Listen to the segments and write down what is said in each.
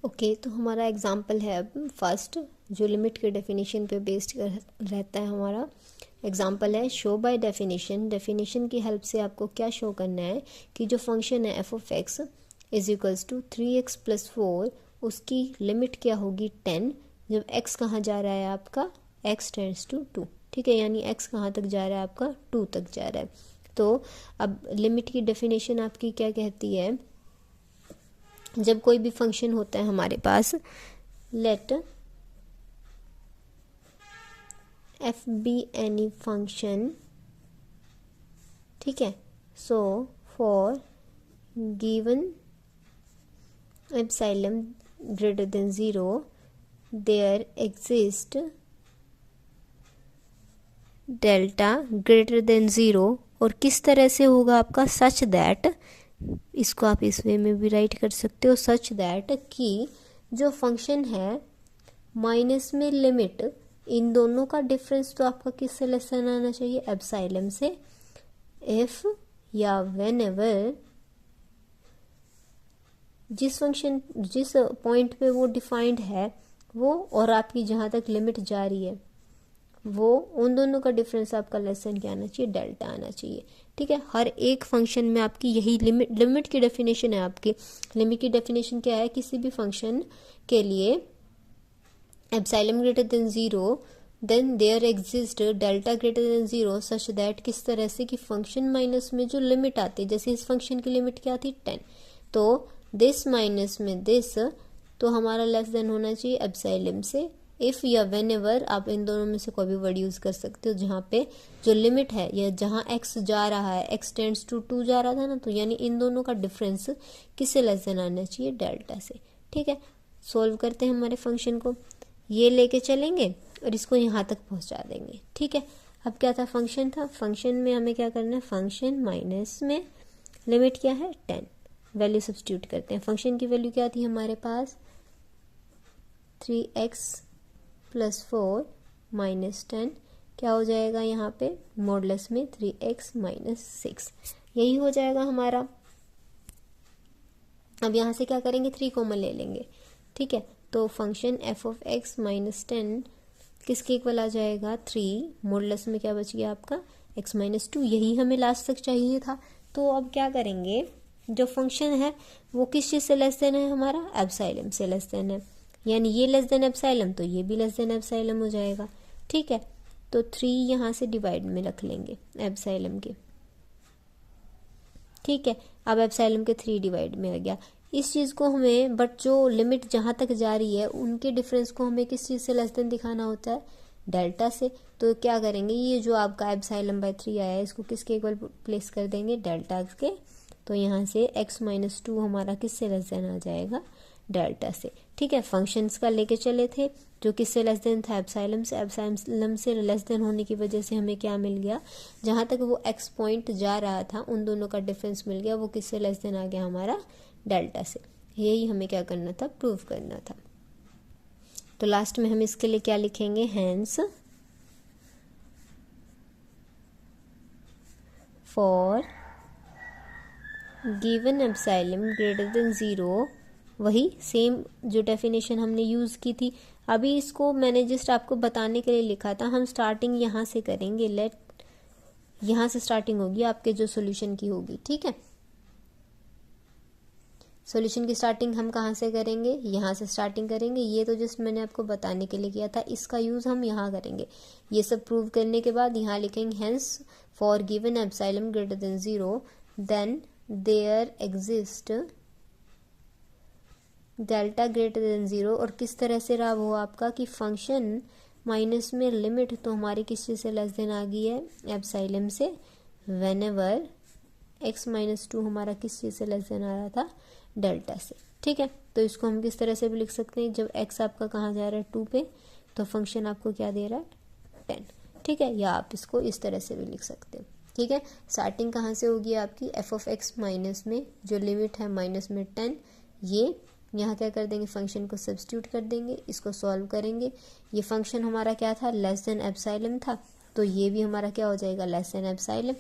Okay तो हमारा example है अब फर्स्ट, जो लिमिट के डेफिनेशन पे बेस्ड रहता है हमारा एग्जाम्पल है। शो बाय डेफिनेशन, डेफिनेशन की हेल्प से आपको क्या शो करना है कि जो फंक्शन है F of X is equals to 3x + 4, उसकी लिमिट क्या होगी 10, जब x कहाँ जा रहा है आपका, x टेंड्स टू 2, ठीक है, यानी x कहाँ तक जा रहा है आपका 2 तक जा रहा है। तो अब लिमिट की डेफिनेशन आपकी क्या कहती है, जब कोई भी फंक्शन होता है हमारे पास, let f be any function, ठीक है, so for given epsilon greater than 0 there exist delta greater than 0, और किस तरह से होगा आपका, सच दैट, इसको आप इस वे में भी राइट कर सकते हो, सच दैट कि जो फंक्शन है माइनस में लिमिट, इन दोनों का डिफरेंस तो आपका किससे लेस देन आना चाहिए, एप्सिलॉन से। इफ या व्हेन एवर जिस फंक्शन जिस पॉइंट पे वो डिफाइंड है वो, और आपकी जहाँ तक लिमिट जा रही है वो, उन दोनों का डिफरेंस आपका लेस देन क्या आना चाहिए, डेल्टा आना चाहिए, ठीक है। हर एक फंक्शन में आपकी यही लिमिट की डेफिनेशन है। आपकी लिमिट की डेफिनेशन क्या है, किसी भी फंक्शन के लिए epsilon greater than 0 then there exist delta greater than 0 such that, किस तरह से कि फंक्शन माइनस में जो लिमिट आती है, जैसे इस फंक्शन की लिमिट क्या थी 10, तो दिस माइनस में दिस, तो हमारा लेस देन होना चाहिए एप्सिलॉन से। इफ या वेन एवर, आप इन दोनों में से कोई भी वर्ड यूज कर सकते हो, जहाँ पे जो लिमिट है या जहाँ x जा रहा है, x टेंड्स टू 2 जा रहा था ना, तो यानी इन दोनों का डिफरेंस किससे लेस देन आना चाहिए, डेल्टा से, ठीक है। सोल्व करते हैं हमारे फंक्शन को, ये लेके चलेंगे और इसको यहाँ तक पहुँचा देंगे, ठीक है। अब क्या था, फंक्शन था, फंक्शन में हमें क्या करना है, फंक्शन माइनस में लिमिट क्या है 10, वैल्यू सब्स्टिट्यूट करते हैं। फंक्शन की वैल्यू क्या थी हमारे पास, 3x + 4 - 10, क्या हो जाएगा यहाँ पे, मॉडुलस में 3x - 6, यही हो जाएगा हमारा। अब यहाँ से क्या करेंगे, 3 कॉमन ले लेंगे, ठीक है। तो फंक्शन f ऑफ x - 10 किसके इक्वल आ जाएगा, 3, मॉडुलस में क्या बच गया आपका x - 2, यही हमें लास्ट तक चाहिए था। तो अब क्या करेंगे, जो फंक्शन है वो किस चीज़ से लेस देन है हमारा, एप्सिलॉन से लेस देन है, यानी ये लेस देन एप्सिलॉन तो ये भी लेस देन एप्सिलॉन हो जाएगा, ठीक है। तो 3 यहाँ से डिवाइड में रख लेंगे एप्सिलॉन के, ठीक है। अब एप्सिलॉन के 3 डिवाइड में आ गया। इस चीज़ को हमें, बट जो लिमिट जहाँ तक जा रही है उनके डिफरेंस को हमें किस चीज़ से लेस देन दिखाना होता है, डेल्टा से। तो क्या करेंगे, ये जो आपका एप्सिलॉन/3 आया है इसको किसके इक्वल प्लेस कर देंगे, डेल्टा के। तो यहाँ से x - 2 हमारा किससे लेस देन आ जाएगा, डेल्टा से, ठीक है। फंक्शंस का लेके चले थे जो किससे लेस देन था, एप्सिलॉन से। एप्सिलॉन से लेस देन होने की वजह से हमें क्या मिल गया, जहाँ तक वो x पॉइंट जा रहा था उन दोनों का डिफरेंस मिल गया, वो किससे लेस देन आ गया हमारा, डेल्टा से। यही हमें क्या करना था, प्रूव करना था। तो लास्ट में हम इसके लिए क्या लिखेंगे, hence for given epsilon greater than 0, वही सेम जो डेफिनेशन हमने यूज़ की थी। अभी इसको मैंने जस्ट आपको बताने के लिए लिखा था, हम स्टार्टिंग यहाँ से करेंगे, लेट यहाँ से स्टार्टिंग होगी आपके जो सॉल्यूशन की होगी, ठीक है। सॉल्यूशन की स्टार्टिंग हम कहाँ से करेंगे, यहाँ से स्टार्टिंग करेंगे। ये तो जस्ट मैंने आपको बताने के लिए किया था, इसका यूज़ हम यहाँ करेंगे। ये सब प्रूव करने के बाद यहाँ लिखेंगे hence for given epsilon greater than 0 then there exist delta greater than 0, और किस तरह से रहा वो आपका कि फंक्शन माइनस में लिमिट तो हमारी किस चीज़ से लेस देन आ गई है, एप्सिलॉन से। वेन एवर x - 2 हमारा किस चीज़ से लेस देन आ रहा था, डेल्टा से, ठीक है। तो इसको हम किस तरह से भी लिख सकते हैं, जब x आपका कहाँ जा रहा है 2 पे, तो फंक्शन आपको क्या दे रहा है 10, ठीक है। या आप इसको इस तरह से भी लिख सकते हैं, ठीक है। स्टार्टिंग कहाँ से होगी आपकी, f ऑफ x माइनस में जो लिमिट है माइनस में 10, ये यहाँ क्या कर देंगे, फंक्शन को सब्स्टिट्यूट कर देंगे, इसको सॉल्व करेंगे। ये फंक्शन हमारा क्या था, लेस देन एप्सिलॉन था, तो ये भी हमारा क्या हो जाएगा, लेस देन एप्सिलॉन।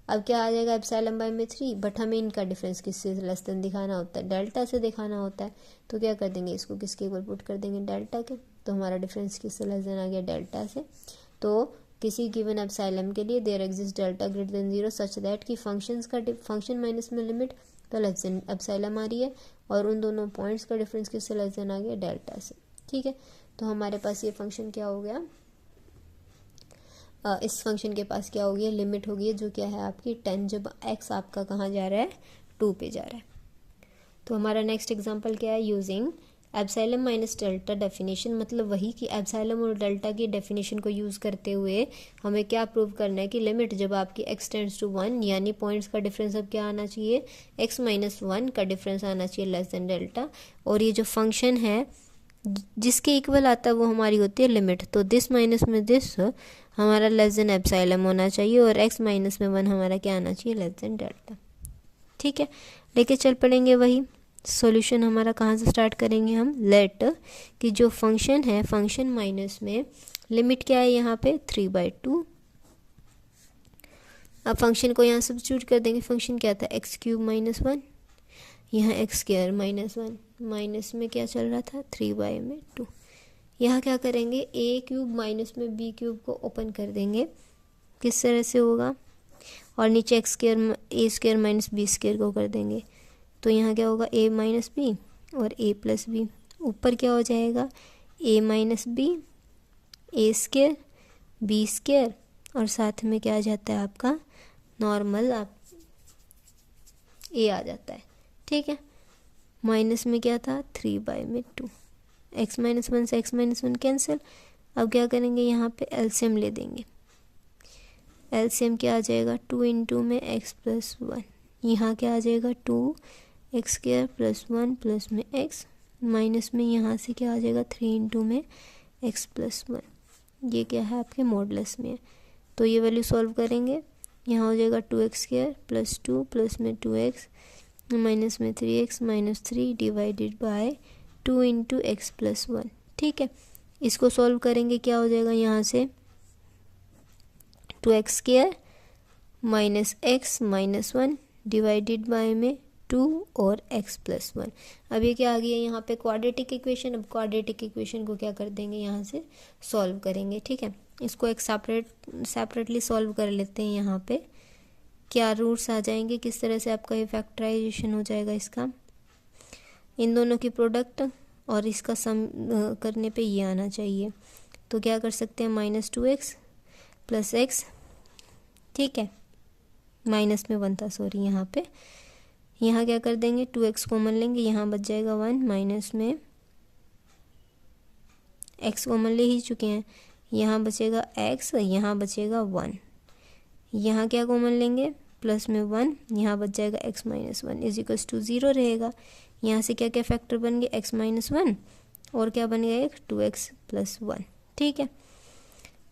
अब क्या आ जाएगा एप्सिलॉन बाय में 3, बट हमें इनका डिफरेंस किससे लेस देन दिखाना होता है, डेल्टा से दिखाना होता है। तो क्या कर देंगे, इसको किसके इक्वल पुट कर देंगे, डेल्टा के। तो हमारा डिफरेंस किससे लेस देन आ गया, डेल्टा से। तो किसी गिवन एप्सिलॉन के लिए there exist delta greater than 0 such that कि फंक्शन माइनस में लिमिट तो लेस देन एप्सिलॉन आ रही है, और उन दोनों पॉइंट्स का डिफरेंस किससे लेस देन आ गया, डेल्टा से। ठीक है, तो हमारे पास ये फंक्शन क्या हो गया, इस फंक्शन के पास क्या हो गया, लिमिट हो गई, जो क्या है आपकी 10, जब x आपका कहाँ जा रहा है, 2 पे जा रहा है। तो हमारा नेक्स्ट एग्जांपल क्या है, using epsilon minus delta definition, मतलब वही कि एप्सिलॉन और डेल्टा की डेफिनेशन को यूज़ करते हुए हमें क्या प्रूव करना है कि लिमिट जब आपकी x टेंड्स टू 1, यानी पॉइंट्स का डिफरेंस अब क्या आना चाहिए, x माइनस 1 का डिफरेंस आना चाहिए लेस देन डेल्टा, और ये जो फंक्शन है जिसके इक्वल आता है वो हमारी होती है लिमिट। तो दिस माइनस में दिस हमारा लेस देन एप्सिलॉन होना चाहिए, और x माइनस में 1 हमारा क्या आना चाहिए, लेस देन डेल्टा। ठीक है, लेके चल पड़ेंगे वही सॉल्यूशन। हमारा कहाँ से स्टार्ट करेंगे हम, लेट कि जो फंक्शन है, फंक्शन माइनस में लिमिट क्या है यहाँ पे 3/2। अब फंक्शन को यहाँ सब्स्टिट्यूट कर देंगे, फंक्शन क्या था x³ माइनस 1, यहाँ x² माइनस 1, माइनस में क्या चल रहा था 3/2। यहाँ क्या करेंगे, a³ माइनस में b³ को ओपन कर देंगे, किस तरह से होगा, और नीचे a² माइनस b² को कर देंगे। तो यहाँ क्या होगा, a माइनस बी और a प्लस बी, ऊपर क्या हो जाएगा a minus B, a² b², और साथ में क्या आ जाता है आपका नॉर्मल आप a आ जाता है। ठीक है, माइनस में क्या था 3/2, x माइनस 1 से x माइनस 1 कैंसिल। अब क्या करेंगे, यहाँ पे एलसीएम ले देंगे, एलसीएम क्या आ जाएगा 2 इंटू में x प्लस 1, यहाँ क्या आ जाएगा 2x² प्लस 1 प्लस में x, माइनस में यहाँ से क्या आ जाएगा 3 इंटू में x प्लस 1, ये क्या है आपके मॉडुलस में है। तो ये वैल्यू सॉल्व करेंगे, यहाँ हो जाएगा 2x² प्लस 2 प्लस में 2x माइनस में 3x minus 3 divided by 2 into x plus 1। ठीक है, इसको सॉल्व करेंगे, क्या हो जाएगा यहाँ से 2x² minus x minus 1 divided by में 2 और x प्लस 1। अब ये क्या आ गया यहाँ पे क्वाड्रेटिक इक्वेशन। अब क्वाड्रेटिक इक्वेशन को क्या कर देंगे, यहाँ से सॉल्व करेंगे। ठीक है, इसको एक सेपरेटली सॉल्व कर लेते हैं। यहाँ पे क्या रूट्स आ जाएंगे, किस तरह से आपका ये फैक्टराइजेशन हो जाएगा, इसका इन दोनों की प्रोडक्ट और इसका सम करने पे ये आना चाहिए। तो क्या कर सकते हैं, -2x प्लस x, ठीक है, माइनस में 1 था सॉरी यहाँ पे, यहाँ क्या कर देंगे 2x कॉमन लेंगे, यहाँ बच जाएगा 1, माइनस में x कॉमन ले ही चुके हैं, यहाँ बचेगा x, यहाँ बचेगा 1, यहाँ क्या कॉमन लेंगे प्लस में 1, यहाँ बच जाएगा x minus 1 is equals to 0 रहेगा। यहाँ से क्या क्या फैक्टर बन गए, x माइनस 1 और क्या बन गया एक 2x प्लस 1। ठीक है,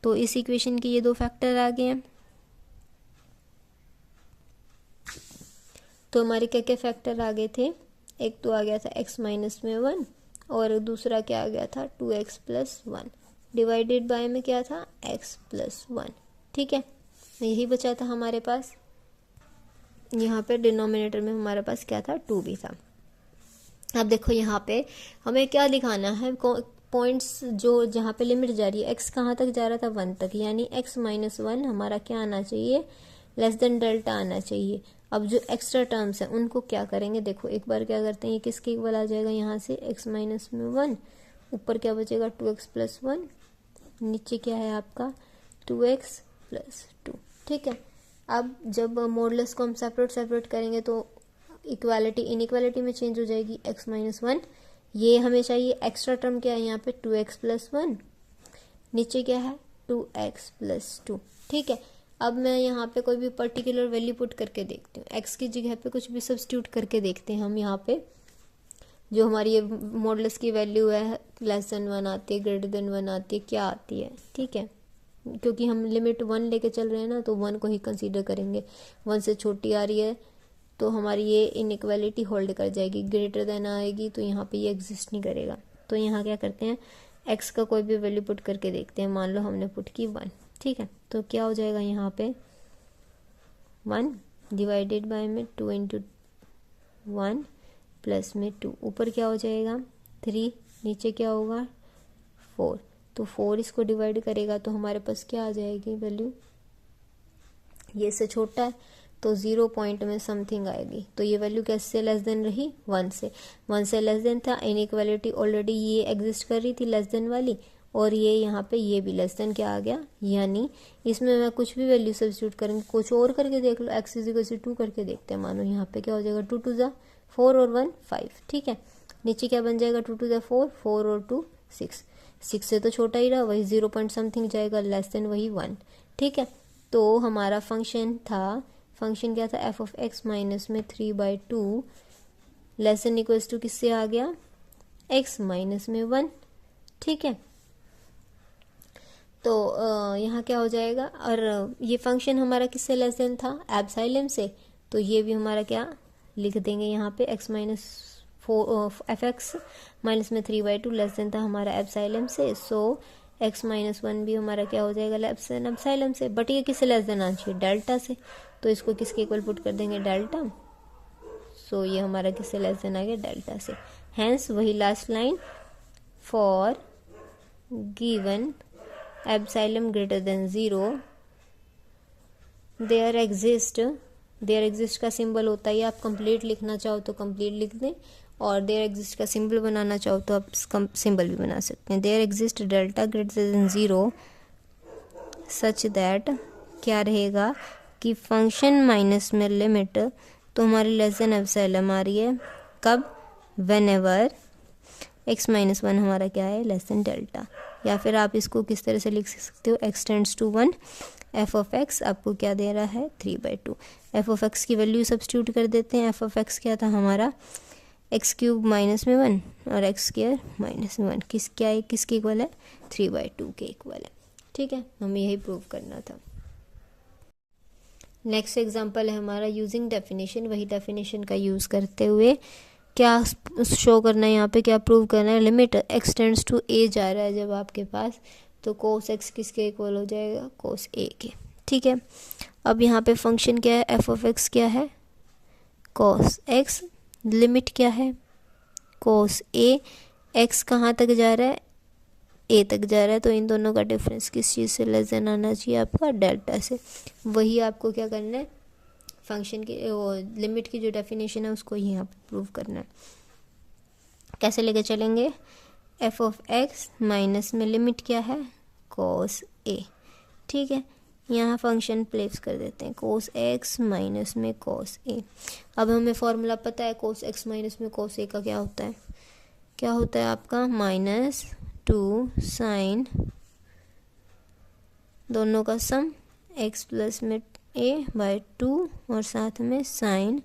तो इस इक्वेशन के ये दो फैक्टर आ गए हैं। तो हमारे क्या क्या फैक्टर आ गए थे, एक तो आ गया था x माइनस में 1 और दूसरा क्या आ गया था 2x प्लस 1 डिवाइडेड बाय में क्या था x प्लस 1। ठीक है, यही बचा था हमारे पास। यहाँ पे डिनोमिनेटर में हमारे पास क्या था 2 भी था। अब देखो यहाँ पे हमें क्या दिखाना है, पॉइंट्स जो जहाँ पे लिमिट जा रही है, x कहाँ तक जा रहा था 1 तक, यानी x माइनस 1 हमारा क्या आना चाहिए, लेस देन डेल्टा आना चाहिए। अब जो एक्स्ट्रा टर्म्स हैं उनको क्या करेंगे, देखो एक बार क्या करते हैं, ये किसके इक्वल आ जाएगा, यहाँ से x माइनस में 1, ऊपर क्या बचेगा 2x प्लस 1, नीचे क्या है आपका 2x प्लस 2। ठीक है, अब जब मॉडुलस को हम सेपरेट करेंगे तो इक्वालिटी इनइक्वालिटी में चेंज हो जाएगी, x माइनस 1 ये हमें चाहिए, एक्स्ट्रा टर्म क्या है यहाँ पे 2x प्लस 1, नीचे क्या है 2x प्लस 2। ठीक है, अब मैं यहाँ पे कोई भी पर्टिकुलर वैल्यू पुट करके देखती हूँ, x की जगह पे कुछ भी सब्स्टिट्यूट करके देखते हैं हम। यहाँ पे जो हमारी ये मॉडुलस की वैल्यू है लेस देन 1 आती है, ग्रेटर देन 1 आती है, क्या आती है, ठीक है, क्योंकि हम लिमिट 1 लेके चल रहे हैं ना, तो 1 को ही कंसीडर करेंगे। 1 से छोटी आ रही है तो हमारी ये इनइक्वालिटी होल्ड कर जाएगी, ग्रेटर देन आएगी तो यहाँ पे ये एग्जिस्ट नहीं करेगा। तो यहाँ क्या करते हैं, x का कोई भी वैल्यू पुट करके देखते हैं। मान लो हमने पुट की 1, ठीक है, तो क्या हो जाएगा यहाँ पे 1 डिवाइडेड बाय में 2 इंटू 1 प्लस में 2, ऊपर क्या हो जाएगा 3, नीचे क्या होगा 4, तो 4 इसको डिवाइड करेगा तो हमारे पास क्या आ जाएगी वैल्यू, ये से छोटा है तो 0 पॉइंट में समथिंग आएगी, तो ये वैल्यू कैसे लेस देन रही 1 से लेस देन था। इनइक्वालिटी ऑलरेडी ये एग्जिस्ट कर रही थी लेस देन वाली, और ये यहाँ पे ये भी लेस देन क्या आ गया, यानी इसमें मैं कुछ भी वैल्यू सब्स्टिट्यूट करेंगे, कुछ और करके देख लो, x = 2 करके देखते हैं। मानो यहाँ पे क्या हो जाएगा 2 2 4 और 1 5, ठीक है। नीचे क्या बन जाएगा 2 2 4, 4 और 2 6, 6 से तो छोटा ही रहा, वही 0 पॉइंट समथिंग जाएगा, लेस देन वही 1, ठीक है। तो हमारा फंक्शन क्या था f(x) माइनस में 3/2 लेस देन इक्वल्स टू किससे आ गया, x माइनस में 1, ठीक है। तो यहाँ क्या हो जाएगा, और ये फंक्शन हमारा किससे लेस देन था, एप्सिलॉन से, तो ये भी हमारा क्या लिख देंगे यहाँ पे x माइनस f(x) माइनस में 3/2 लेस देन था हमारा एप्सिलॉन से, सो x माइनस 1 भी हमारा क्या हो जाएगा लेस देन एप्सिलॉन से, बट ये किससे लेस देन आना चाहिए, डेल्टा से, तो इसको किसके इक्वल पुट कर देंगे डेल्टा, सो ये हमारा किससे लेस देन आ गया डेल्टा से। हैंस वही last line, for given epsilon greater than 0 there exist का सिंबल होता है, आप कंप्लीट लिखना चाहो तो कंप्लीट लिख दें, और देयर एग्जिस्ट का सिंबल बनाना चाहो तो आप सिंबल भी बना सकते हैं। There exist delta greater than 0 such that क्या रहेगा कि फंक्शन माइनस में लिमिट तो हमारी लेस देन एप्सिलॉन आ रही है, कब, वेन एवर x माइनस 1 हमारा क्या है लेस देन डेल्टा, या फिर आप इसको किस तरह से लिख सकते हो, x टेंड्स टू 1, f(x) आपको क्या दे रहा है 3/2, f(x) की वैल्यू सब्स्टिट्यूट कर देते हैं, f(x) क्या था हमारा x³ माइनस में 1 और x² माइनस में 1, किसके इक्वल है 3/2 के इक्वल है, ठीक है। हमें यही प्रूव करना था। नेक्स्ट एग्जांपल है हमारा यूजिंग डेफिनेशन, वही डेफिनेशन का यूज़ करते हुए क्या शो करना है, यहाँ पे क्या प्रूव करना है, limit x tends to a जा रहा है जब आपके पास, तो cos x किसके इक्वल हो जाएगा cos a के, ठीक है। अब यहाँ पे फंक्शन क्या है, f(x) क्या है cos x, लिमिट क्या है cos a, x कहाँ तक जा रहा है a तक जा रहा है, तो इन दोनों का डिफरेंस किस चीज़ से लेस देन आना चाहिए आपका डेल्टा से। वही आपको क्या करना है, फंक्शन की लिमिट की जो डेफिनेशन है उसको यहाँ पे प्रूव करना है। कैसे लेके चलेंगे, f(x) माइनस में लिमिट क्या है cos a, ठीक है। यहाँ फंक्शन प्लेस कर देते हैं cos x माइनस में cos a। अब हमें फॉर्मूला पता है cos x माइनस में cos a का क्या होता है आपका -2 sin दोनों का सम x प्लस में a/2 और साथ में sin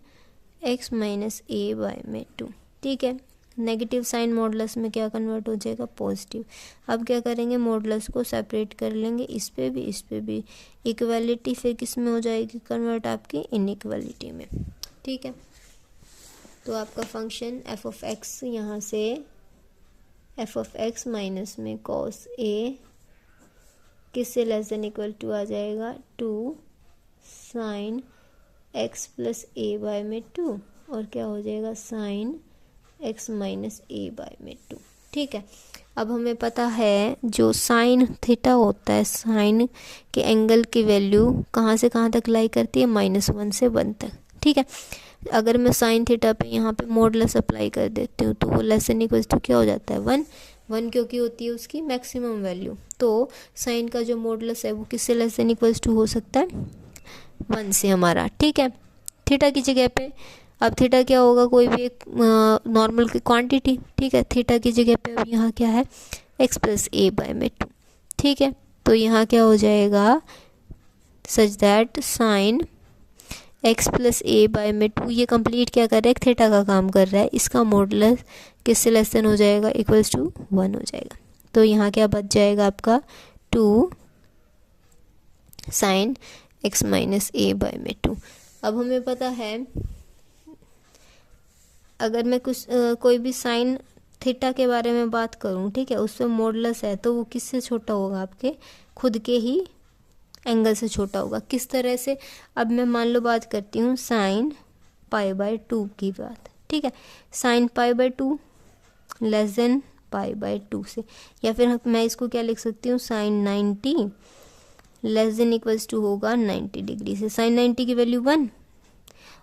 x माइनस a/2, ठीक है। नेगेटिव साइन मॉडुलस में क्या कन्वर्ट हो जाएगा पॉजिटिव। अब क्या करेंगे, मॉडुलस को सेपरेट कर लेंगे, इस पे भी इक्वालिटी फिर किस में हो जाएगी कन्वर्ट, आपकी इनइक्वालिटी में, ठीक है। तो आपका फंक्शन f(x) यहाँ से f(x) माइनस में cos a किससे लेस देन इक्वल टू आ जाएगा 2 sin x प्लस a/2 और क्या हो जाएगा sin x माइनस a/2, ठीक है। अब हमें पता है जो साइन थीटा होता है, साइन के एंगल की वैल्यू कहाँ से कहाँ तक लाई करती है -1 से 1 तक, ठीक है। अगर मैं साइन थीटा पे यहाँ पे मॉडुलस अप्लाई कर देती हूँ तो वो लेस देन इक्वल टू क्या हो जाता है 1 क्योंकि होती है उसकी मैक्सिमम वैल्यू, तो साइन का जो मॉडुलस है वो किससे लेस देन इक्वल टू हो सकता है 1 से हमारा, ठीक है। थीटा की जगह पे अब थीटा क्या होगा, कोई भी एक नॉर्मल की क्वांटिटी, ठीक है। थीटा की जगह पे अब यहाँ क्या है x प्लस a/2, ठीक है। तो यहाँ क्या हो जाएगा such that sine x plus a/2, ये कंप्लीट क्या कर रहा है, थीटा का काम कर रहा है, इसका मॉडुलस किससे लेस देन हो जाएगा इक्वल्स टू 1 हो जाएगा। तो यहाँ क्या बच जाएगा आपका 2 साइन x माइनस a/2। अब हमें पता है अगर मैं कोई भी साइन थीटा के बारे में बात करूं, ठीक है, उस पर मॉडुलस है तो वो किससे छोटा होगा, आपके खुद के ही एंगल से छोटा होगा। किस तरह से, अब मैं मान लो बात करती हूँ साइन π/2 की बात, ठीक है, साइन π/2 लेस देन π/2 से, या फिर मैं इसको क्या लिख सकती हूँ, sine 90 less than equals to होगा 90 डिग्री से। साइन 90 की वैल्यू 1,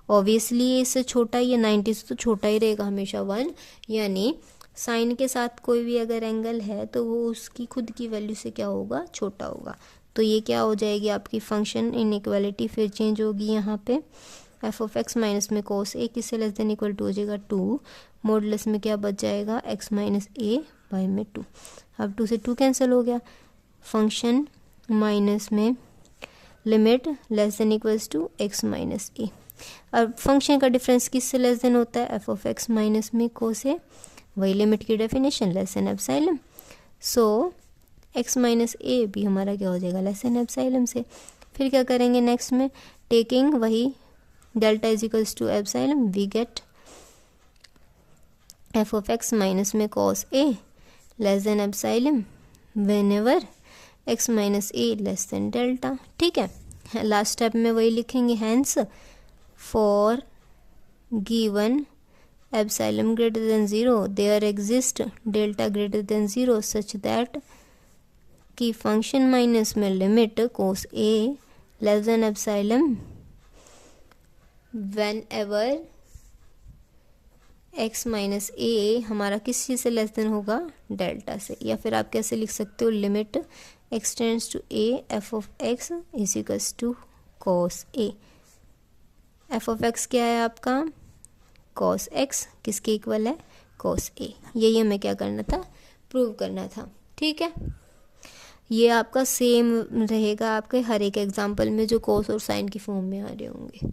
ऑब्वियसली ये इससे छोटा ही है, 90 से तो छोटा ही रहेगा हमेशा 1, यानी साइन के साथ कोई भी अगर एंगल है तो वो उसकी खुद की वैल्यू से क्या होगा, छोटा होगा। तो ये क्या हो जाएगी आपकी फंक्शन इनइक्वालिटी, फिर चेंज होगी यहाँ पे एफ ऑफ एक्स माइनस में कोस ए किससे लेस देन इक्वल टू हो जाएगा 2, मॉडुलस में क्या बच जाएगा एक्स माइनस ए बाई में 2। अब 2 से 2 कैंसिल हो गया, फंक्शन माइनस में limit less than equals to x minus a. अब फंक्शन का डिफरेंस किससे लेस देन होता है, एफ ऑफ एक्स माइनस में कोस ए, वही लिमिट की डेफिनेशन लेस देन एप्सिलॉन। सो एक्स माइनस ए भी हमारा क्या हो जाएगा, लेस देन एप्सिलॉन से। फिर क्या करेंगे नेक्स्ट में, टेकिंग वही delta is equals to epsilon, we get f of x minus में cos a less than epsilon whenever x minus a less than delta, ठीक है। लास्ट स्टेप में वही लिखेंगे, hence for given epsilon greater than 0 there exist delta greater than 0 such that कि function minus में limit cos a less than epsilon whenever x minus a हमारा किस चीज़ से लेस देन होगा, डेल्टा से। या फिर आप कैसे लिख सकते हो, limit X tends to A F of X is equals to cos A. F of X क्या है आपका, कॉस एक्स, किसके इक्वल है, कॉस ए। यही हमें क्या करना था, प्रूव करना था, ठीक है। ये आपका सेम रहेगा आपके हर एक एग्जाम्पल में जो कॉस और साइन की फॉर्म में आ रहे होंगे।